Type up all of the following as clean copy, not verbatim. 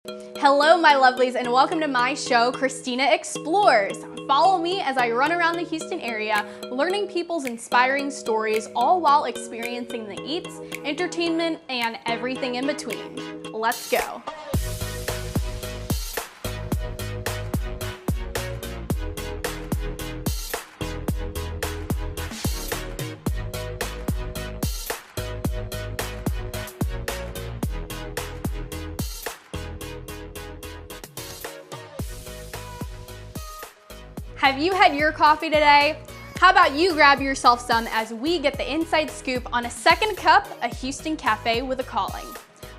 Hello my lovelies and welcome to my show, Christina Explores. Follow me as I run around the Houston area, learning people's inspiring stories, all while experiencing the eats, entertainment, and everything in between. Let's go. Have you had your coffee today? How about you grab yourself some as we get the inside scoop on a second cup, a Houston cafe with a calling.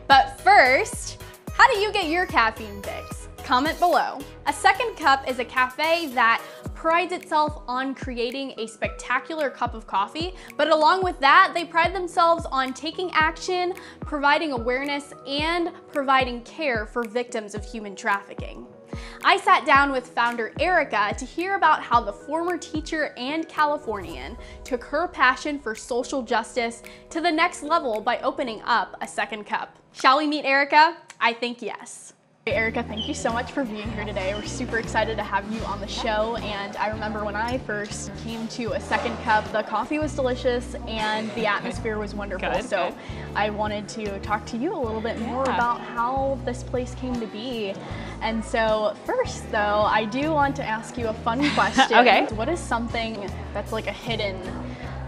But first, how do you get your caffeine fix? Comment below. A Second Cup is a cafe that prides itself on creating a spectacular cup of coffee, but along with that, they pride themselves on taking action, providing awareness, and providing care for victims of human trafficking. I sat down with founder Erica to hear about how the former teacher and Californian took her passion for social justice to the next level by opening up a Second Cup. Shall we meet Erica? I think yes. Hey Erica, thank you so much for being here today. We're super excited to have you on the show, and I remember when I first came to a Second Cup, the coffee was delicious and the atmosphere was wonderful. Good. I wanted to talk to you a little bit more about how this place came to be. And so first though, I do want to ask you a fun question. Okay. What is something that's like a hidden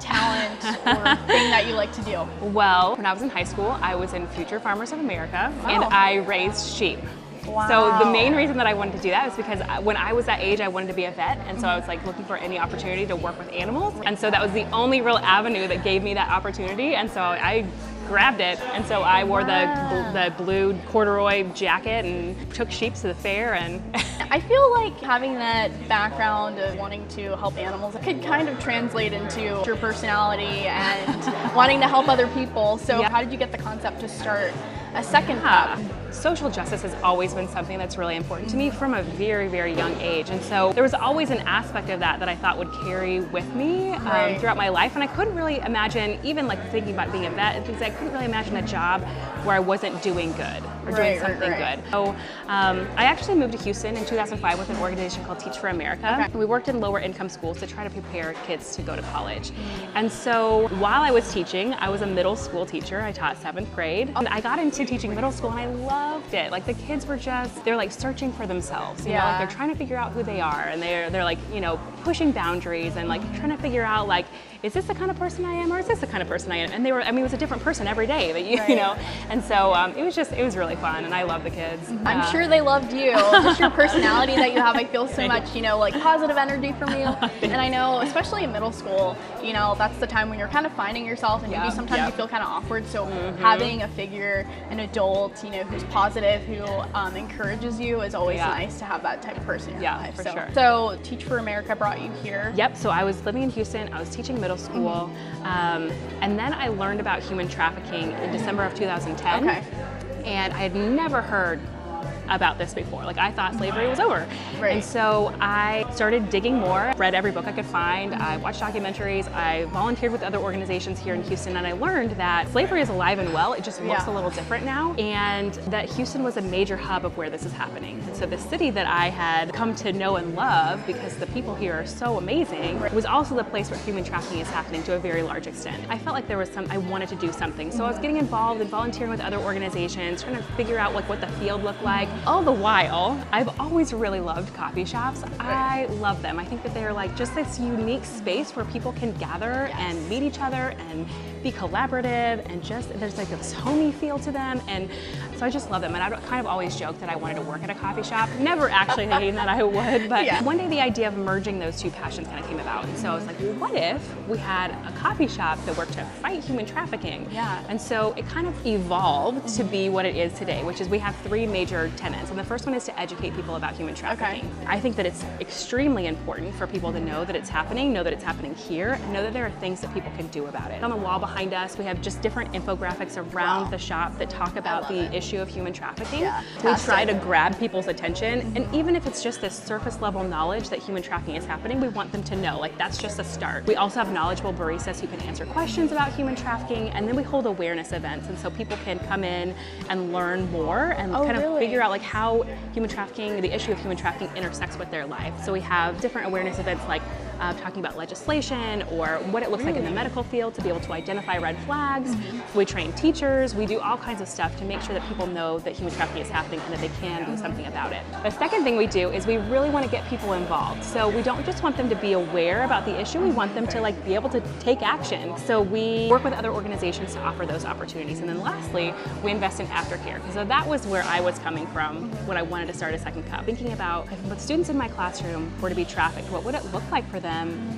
talent or thing that you like to do? Well, when I was in high school, I was in Future Farmers of America, and I raised sheep. Wow. So the main reason that I wanted to do that was because when I was that age, I wanted to be a vet, and so I was like looking for any opportunity to work with animals, and so that was the only real avenue that gave me that opportunity, and so I grabbed it, and so I wore the blue corduroy jacket and took sheep to the fair. And I feel like having that background of wanting to help animals could kind of translate into your personality and wanting to help other people. So how did you get the concept to start a Second Cup? Social justice has always been something that's really important to me from a very, very young age. And so there was always an aspect of that I thought would carry with me throughout my life. And I couldn't really imagine, even like thinking about being a vet and things, I couldn't really imagine a job where I wasn't doing good or doing something good. So I actually moved to Houston in 2005 with an organization called Teach for America. We worked in lower income schools to try to prepare kids to go to college. And so while I was teaching, I was a middle school teacher. I taught 7th grade. And I got into teaching middle school and I loved it. Like the kids were they're like searching for themselves. You know, like they're trying to figure out who they are, and they're like, you know, pushing boundaries and like trying to figure out like, is this the kind of person I am, or is this the kind of person I am? And they were, I mean, it was a different person every day that you know. And so it was really fun, and I love the kids. I'm sure they loved you. Just your personality that you have, I feel so much, you know, like positive energy from you. And I know, especially in middle school, you know, that's the time when you're kind of finding yourself, and maybe sometimes you feel kind of awkward. So having a figure, an adult, you know, who's positive, who encourages you is always nice to have that type of person in your life. For sure. So Teach for America brought you here. Yep, so I was living in Houston, I was teaching middle school, and then I learned about human trafficking in December of 2010, and I had never heard about this before. Like, I thought slavery was over. And so I started digging more, read every book I could find, I watched documentaries, I volunteered with other organizations here in Houston, and I learned that slavery is alive and well. It just looks a little different now, and that Houston was a major hub of where this is happening. And so the city that I had come to know and love, because the people here are so amazing, was also the place where human trafficking is happening to a very large extent. I felt like there was I wanted to do something. So I was getting involved and volunteering with other organizations, trying to figure out like what the field looked like. All the while, I've always really loved coffee shops. I love them. I think that they're like just this unique space where people can gather and meet each other and be collaborative, and just there's like this homey feel to them, and so I just love them. And I kind of always joked that I wanted to work at a coffee shop, never actually thinking that I would, but one day the idea of merging those two passions kind of came about. And so I was like, well, what if we had a coffee shop that worked to fight human trafficking? And so it kind of evolved to be what it is today, which is we have 3 major tenets. And the first one is to educate people about human trafficking. I think that it's extremely important for people to know that it's happening, know that it's happening here, and know that there are things that people can do about it. On the wall behind us, we have just different infographics around the shop that talk about the issue issue of human trafficking. Yeah, we try to grab people's attention, and even if it's just this surface level knowledge that human trafficking is happening, we want them to know, like that's just a start. We also have knowledgeable baristas who can answer questions about human trafficking, and then we hold awareness events, and so people can come in and learn more and kind of figure out like how human trafficking, the issue of human trafficking intersects with their life. So we have different awareness events like talking about legislation or what it looks like in the medical field to be able to identify red flags. We train teachers, we do all kinds of stuff to make sure that people know that human trafficking is happening and that they can do something about it. The second thing we do is we really want to get people involved. So we don't just want them to be aware about the issue, we want them to like be able to take action. So we work with other organizations to offer those opportunities. And then lastly, we invest in aftercare. So that was where I was coming from when I wanted to start a second cup. Thinking about if the students in my classroom were to be trafficked, what would it look like for them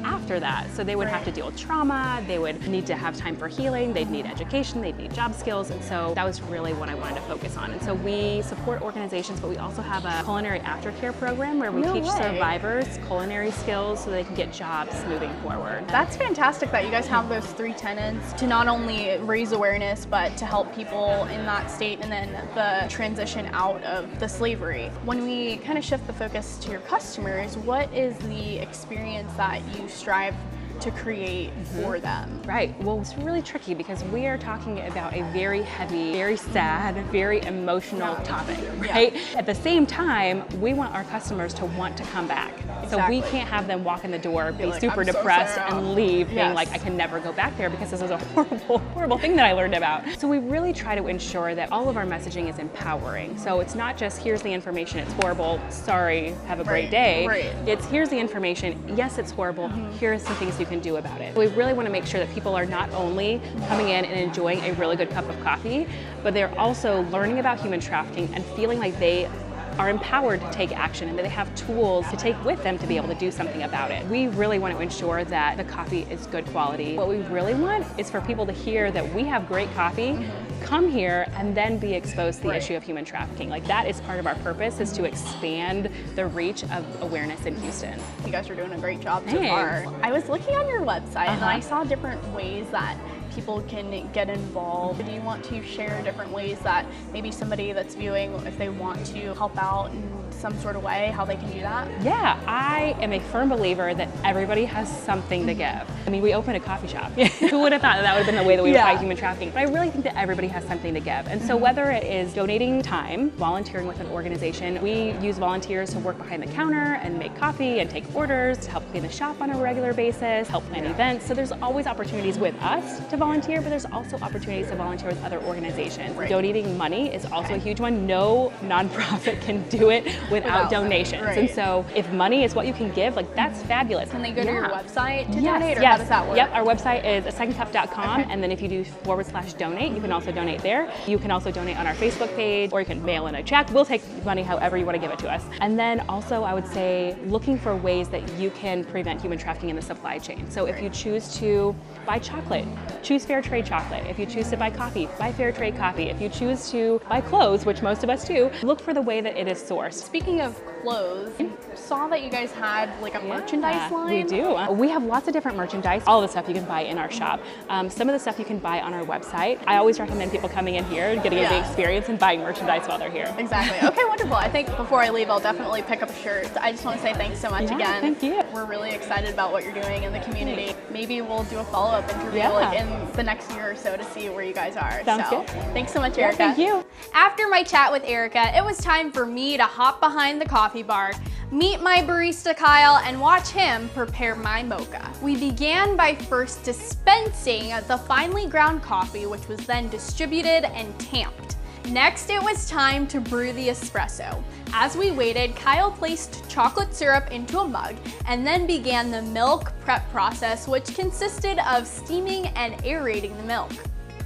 after that? So they would have to deal with trauma, they would need to have time for healing, they'd need education, they'd need job skills, and so that was really what I wanted to focus on. And so we support organizations, but we also have a culinary aftercare program where we teach survivors culinary skills so they can get jobs moving forward. That's fantastic that you guys have those 3 tenets to not only raise awareness, but to help people in that state and then the transition out of the slavery. When we kind of shift the focus to your customers, what is the experience that you strive to create for them? Right. Well, it's really tricky because we are talking about a very heavy, very sad, very emotional topic, right? At the same time, we want our customers to want to come back. So we can't have them walk in the door, be like, super depressed and leave being like, I can never go back there because this is a horrible, horrible thing that I learned about. So we really try to ensure that all of our messaging is empowering. So it's not just, here's the information, it's horrible, sorry, have a great day. It's, here's the information, yes, it's horrible, here are some things you can do about it. We really want to make sure that people are not only coming in and enjoying a really good cup of coffee, but they're also learning about human trafficking and feeling like they are empowered to take action and that they have tools to take with them to be able to do something about it. We really want to ensure that the coffee is good quality. What we really want is for people to hear that we have great coffee, come here and then be exposed to the issue of human trafficking. Like that is part of our purpose, is to expand the reach of awareness in Houston. You guys are doing a great job so far. I was looking on your website and I saw different ways that people can get involved. Do you want to share different ways that maybe somebody that's viewing, if they want to help out in some sort of way, how they can do that? Yeah, I am a firm believer that everybody has something to give. I mean, we opened a coffee shop. Who would have thought that would have been the way that we would fight human trafficking? But I really think that everybody has something to give. And so whether it is donating time, volunteering with an organization, we use volunteers to work behind the counter and make coffee and take orders, to help clean the shop on a regular basis, help plan events. So there's always opportunities with us to volunteer, but there's also opportunities to volunteer with other organizations. Donating money is also a huge one. No nonprofit can do it without donations. And so if money is what you can give, like that's fabulous. Can they go to your website to donate, or how does that work? Yep, our website is secondcup.com, and then if you do /donate, you can also donate there. You can also donate on our Facebook page, or you can mail in a check. We'll take money however you want to give it to us. And then also I would say looking for ways that you can prevent human trafficking in the supply chain. So if you choose to buy chocolate, choose fair trade chocolate. If you choose to buy coffee, buy fair trade coffee. If you choose to buy clothes, which most of us do, look for the way that it is sourced. Speaking of clothes, I saw that you guys had like a merchandise line. We do. We have lots of different merchandise. All the stuff you can buy in our shop. Some of the stuff you can buy on our website. I always recommend people coming in here and getting the experience and buying merchandise while they're here. Exactly. Okay, wonderful. I think before I leave, I'll definitely pick up a shirt. I just want to say thanks so much again. Thank you. We're really excited about what you're doing in the community. Maybe we'll do a follow-up interview like in the next year or so to see where you guys are. Sounds good. Thanks so much, Erica. Thank you. After my chat with Erica, it was time for me to hop behind the coffee bar, meet my barista Kyle, and watch him prepare my mocha. We began by first dispensing the finely ground coffee, which was then distributed and tamped. Next, it was time to brew the espresso. As we waited, Kyle placed chocolate syrup into a mug and then began the milk prep process, which consisted of steaming and aerating the milk.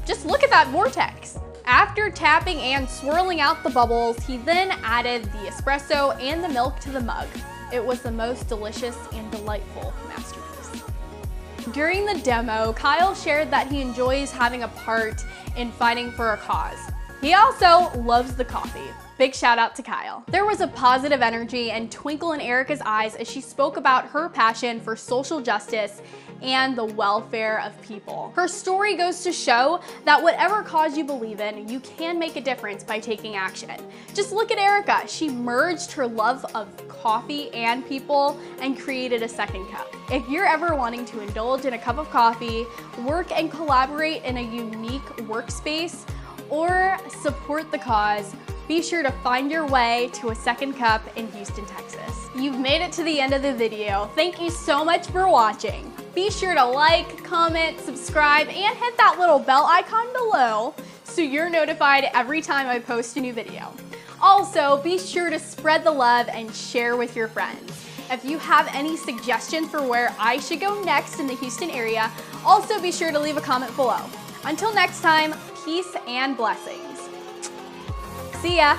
Just look at that vortex. After tapping and swirling out the bubbles, he then added the espresso and the milk to the mug. It was the most delicious and delightful masterpiece. During the demo, Kyle shared that he enjoys having a part in fighting for a cause. He also loves the coffee. Big shout out to Kyle. There was a positive energy and twinkle in Erica's eyes as she spoke about her passion for social justice and the welfare of people. Her story goes to show that whatever cause you believe in, you can make a difference by taking action. Just look at Erica. She merged her love of coffee and people and created a second cup. If you're ever wanting to indulge in a cup of coffee, work and collaborate in a unique workspace, or support the cause, be sure to find your way to a second cup in Houston, Texas. You've made it to the end of the video. Thank you so much for watching. Be sure to like, comment, subscribe, and hit that little bell icon below so you're notified every time I post a new video. Also, be sure to spread the love and share with your friends. If you have any suggestions for where I should go next in the Houston area, also be sure to leave a comment below. Until next time, peace and blessings. See ya!